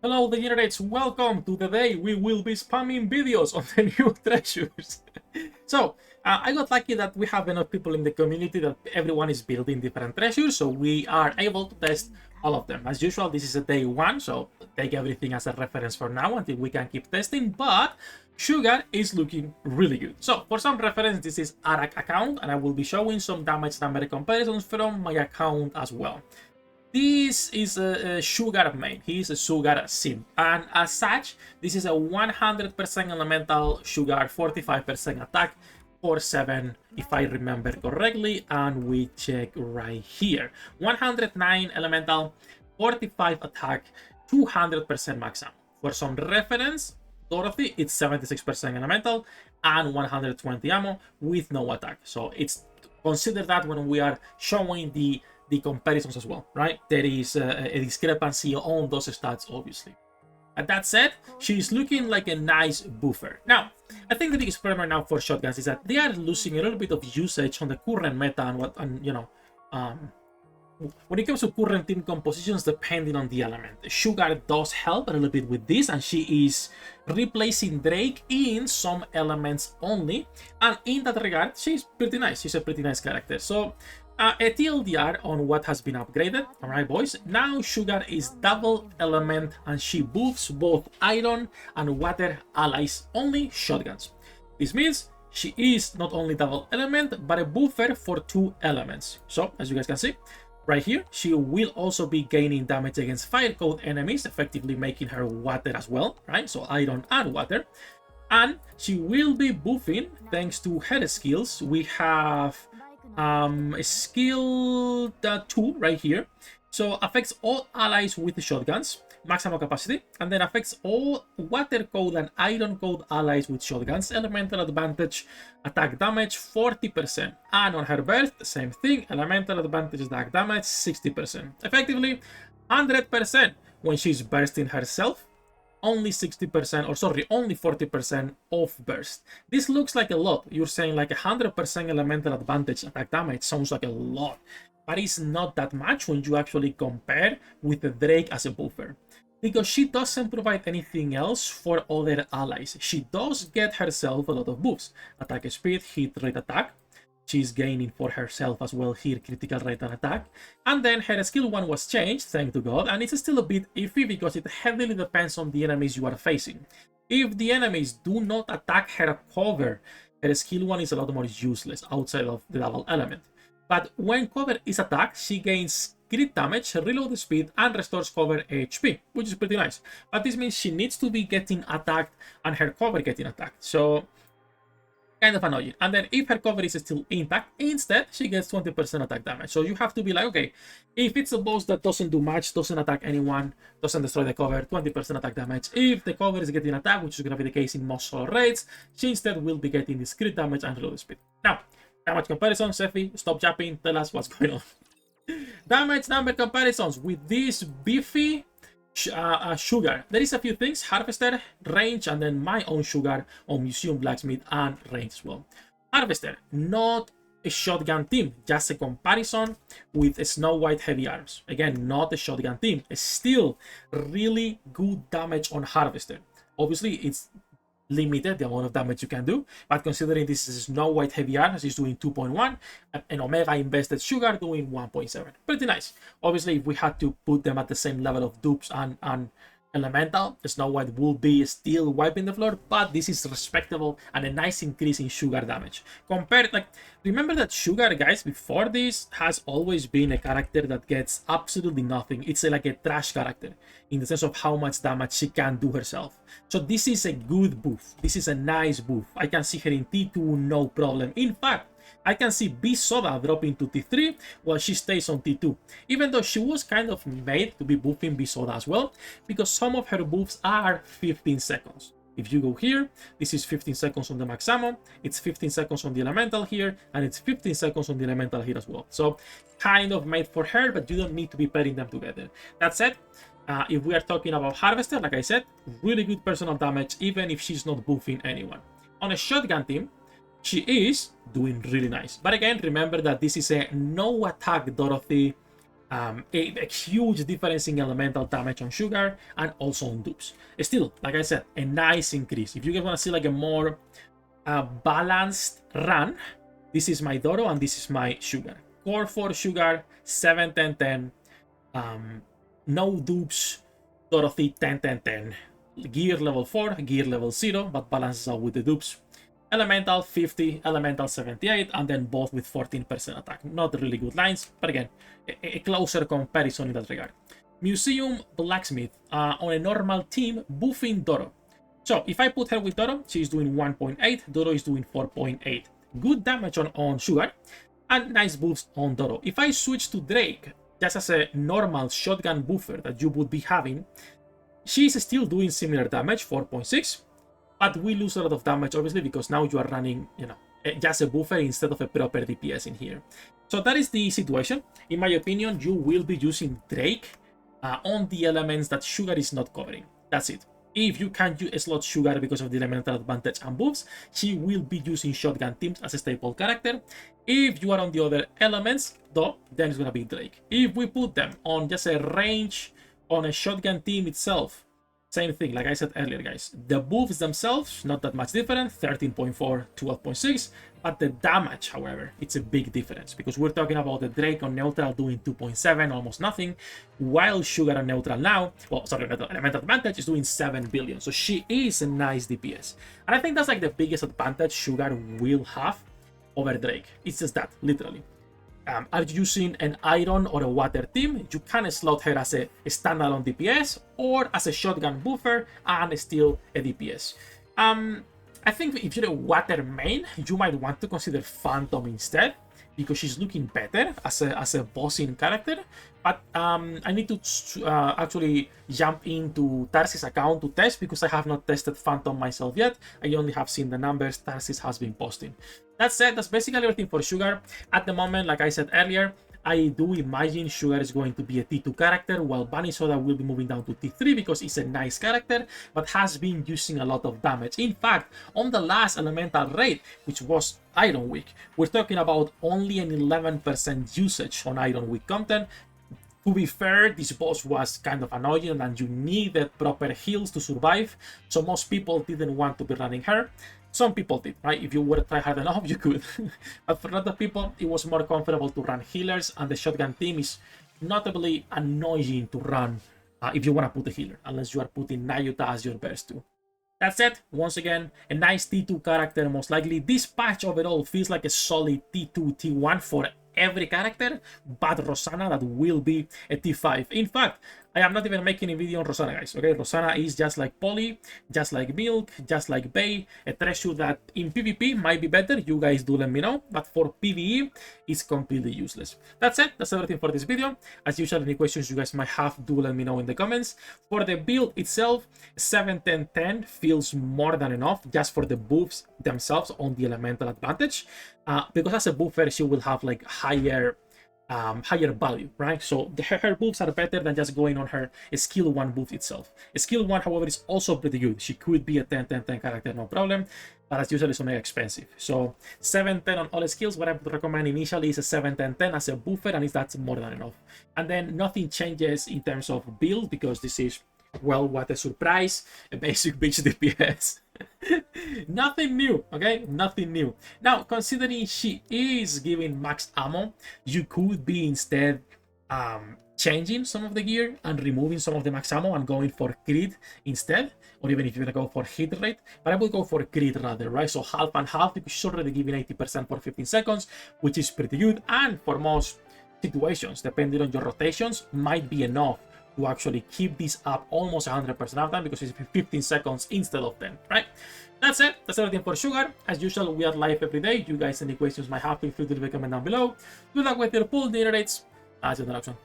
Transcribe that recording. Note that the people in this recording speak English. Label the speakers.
Speaker 1: Hello degenerates, welcome to the day we will be spamming videos on the new treasures. I got lucky that we have enough people in the community that everyone is building different treasures, so we are able to test all of them. As usual, this is a day one, so take everything as a reference for now until we can keep testing, but Sugar is looking really good. So for some reference, this is Arak account, and I will be showing some damage number comparisons from my account as well. This is a Sugar main. He is a Sugar sim. And as such, this is a 100% elemental Sugar, 45% attack, 4-7 if I remember correctly. And we check right here. 109 elemental, 45 attack, 200% max ammo. For some reference, Dorothy, it's 76% elemental and 120 ammo with no attack. So it's consider that when we are showing the comparisons as well, right? There is a discrepancy on those stats, obviously. And that said, she's looking like a nice buffer. Now, I think the biggest problem now for shotguns is that they are losing a little bit of usage on the current meta when it comes to current team compositions, depending on the element. Sugar does help a little bit with this, and she is replacing Drake in some elements only. And in that regard, she's pretty nice. She's a pretty nice character. So, a TLDR on what has been upgraded. Alright, boys. Now Sugar is double element, and she buffs both iron and water allies, only shotguns. This means she is not only double element, but a buffer for 2 elements. So, as you guys can see, right here, she will also be gaining damage against fire code enemies, effectively making her water as well, right? So iron and water. And she will be buffing thanks to her skills. We have skill 2 right here. So affects all allies with shotguns, maximum capacity, and then affects all water code and iron code allies with shotguns, elemental advantage, attack damage 40%. And on her burst, same thing, elemental advantage, attack damage 60%. Effectively 100% when she's bursting herself. Only 60%, or sorry, only 40% of burst. This looks like a lot. You're saying like 100% elemental advantage attack damage sounds like a lot, but it's not that much when you actually compare with the Drake as a buffer, because she doesn't provide anything else for other allies. She does get herself a lot of buffs: attack speed, hit rate, attack. She's gaining for herself as well here critical rate and attack. And then her skill 1 was changed, thank to God, and it's still a bit iffy because it heavily depends on the enemies you are facing. If the enemies do not attack her cover, her skill 1 is a lot more useless outside of the double element. But when cover is attacked, she gains crit damage, reload speed, and restores cover HP, which is pretty nice. But this means she needs to be getting attacked and her cover getting attacked. So kind of annoying. And then if her cover is still intact, instead she gets 20% attack damage. So you have to be like, okay, if it's a boss that doesn't do much, doesn't attack anyone, doesn't destroy the cover, 20% attack damage. If the cover is getting attacked, which is going to be the case in most solo raids, she instead will be getting this crit damage and reload speed. Now, damage comparison, Sefhi, stop japping, tell us what's going on. Damage number comparisons with this beefy Sugar. There is a few things: Harvester, range, and then my own Sugar on Museum, Blacksmith, and range as well. Harvester, not a shotgun team, just a comparison with Snow White heavy arms. Again, not a shotgun team. Still really good damage on Harvester. Obviously, it's limited the amount of damage you can do, but considering this is Snow White heavy arms, is doing 2.1, and Omega invested Sugar doing 1.7. Pretty nice. Obviously, if we had to put them at the same level of dupes and elemental, Snow White will be still wiping the floor, but this is respectable and a nice increase in Sugar damage. Compared, like, remember that Sugar, guys, before this has always been a character that gets absolutely nothing. It's like a trash character in the sense of how much damage she can do herself. So this is a good buff. This is a nice buff. I can see her in T2, no problem. In fact, I can see B Soda dropping to T3 while she stays on T2, even though she was kind of made to be buffing B Soda as well, because some of her buffs are 15 seconds. If you go here, this is 15 seconds on the max ammo, it's 15 seconds on the elemental here, and it's 15 seconds on the elemental here as well. So kind of made for her, but you don't need to be pairing them together. That said, if we are talking about Harvester, like I said, really good personal damage, even if she's not buffing anyone. On a shotgun team, she is doing really nice. But again, remember that this is a no attack Dorothy A huge difference in elemental damage on Sugar and also on dupes. Still, like I said, a nice increase. If you guys want to see like a more balanced run, this is my Doro and this is my Sugar. Core 4 Sugar, 7, 10, 10. No dupes, Dorothy 10, 10, 10. Gear level 4, gear level 0, but balances out with the dupes. Elemental 50, Elemental 78, and then both with 14% attack. Not really good lines, but again, a closer comparison in that regard. Museum Blacksmith on a normal team, buffing Doro. So if I put her with Doro, she's doing 1.8, Doro is doing 4.8. Good damage on Sugar, and nice buffs on Doro. If I switch to Drake, just as a normal shotgun buffer that you would be having, she's still doing similar damage, 4.6. But we lose a lot of damage, obviously, because now you are running, just a buffer instead of a proper DPS in here. So that is the situation. In my opinion, you will be using Drake on the elements that Sugar is not covering. That's it. If you can't slot Sugar because of the elemental advantage and buffs, she will be using shotgun teams as a staple character. If you are on the other elements, though, then it's going to be Drake. If we put them on just a range on a shotgun team itself, same thing, like I said earlier, guys. The buffs themselves, not that much different, 13.4, 12.6, but the damage, however, it's a big difference, because we're talking about the Drake on neutral doing 2.7, almost nothing, while Sugar on neutral now, well, sorry, elemental advantage is doing 7 billion, so she is a nice DPS. And I think that's like the biggest advantage Sugar will have over Drake. It's just that, literally. Are you using an iron or a water team, you can slot her as a standalone DPS or as a shotgun buffer and still a DPS. I think if you're a water main, you might want to consider Phantom instead, because she's looking better as a bossing character. But I need to actually jump into Tarsis' account to test, because I have not tested Phantom myself yet. I only have seen the numbers Tarsis has been posting. That said, that's basically everything for Sugar. At the moment, like I said earlier, I do imagine Sugar is going to be a T2 character, while Bunny Soda will be moving down to T3 because it's a nice character, but has been using a lot of damage. In fact, on the last elemental raid, which was Iron Week, we're talking about only an 11% usage on Iron Week content. To be fair, this boss was kind of annoying and you needed proper heals to survive, so most people didn't want to be running her. Some people did, right? If you were to try hard enough, you could. But for a lot of people, it was more comfortable to run healers, and the shotgun team is notably annoying to run if you want to put a healer, unless you are putting Nayuta as your burst too. That said, once again, a nice T2 character most likely. This patch overall feels like a solid T2, T1 for every character, but Rosanna, that will be a T5. In fact, I am not even making a video on Rosanna, guys, okay? Rosanna is just like Polly, just like Milk, just like Bay, a treasure that in PvP might be better. You guys do let me know, but for PvE, it's completely useless. That's it. That's everything for this video. As usual, any questions you guys might have, do let me know in the comments. For the build itself, 7, 10, 10 feels more than enough just for the buffs themselves on the elemental advantage. Because as a buffer, she will have like higher value, right? So her buffs are better than just going on her skill 1 buff itself. Skill 1, however, is also pretty good. She could be a 10-10-10 character, no problem, but as usual, it's mega expensive. So 7-10 on all skills. What I would recommend initially is a 7-10-10 as a buffer, and that's more than enough. And then nothing changes in terms of build, because this is, well, what a surprise, a basic bitch DPS. Nothing new, okay? Nothing new. Now, considering she is giving max ammo, you could be instead changing some of the gear and removing some of the max ammo and going for crit instead, or even if you're gonna go for hit rate. But I would go for crit rather, right? So half and half, because she's already giving 80% for 15 seconds, which is pretty good, and for most situations, depending on your rotations, might be enough to actually keep this up almost 100% of the time, because it's 15 seconds instead of 10, right? That's it. That's everything for Sugar. As usual, we are live every day. You guys, any questions might have, feel free to leave a comment down below. Good luck with your pool dinner rates. See you in the next one.